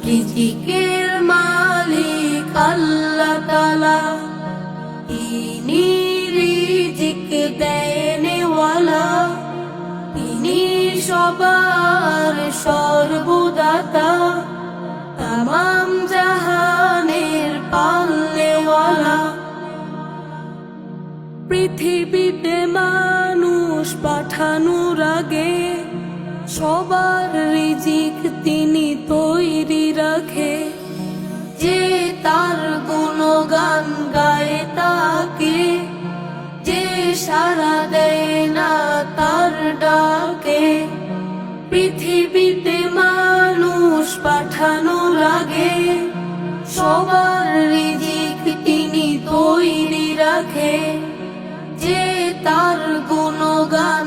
রিজিকের মালিক আল্লাহ তাআলা, তিনি রিজিক দেনেওয়ালা, তিনি সবার সর্বদাতা, তামাম জাহানের পালনেওয়ালা। পৃথিবীতে মানুষ পাঠানোর আগে সবার রিজিক তিনি তৈরি রাখে। যে তার গুণগান গায় তাকে, যে সাড়া দেয় না তার ডাকে। পৃথিবীতে মানুষ পাঠানোর আগে সবার রিজিক তিনি তৈরি রাখে। যে তার গুণগান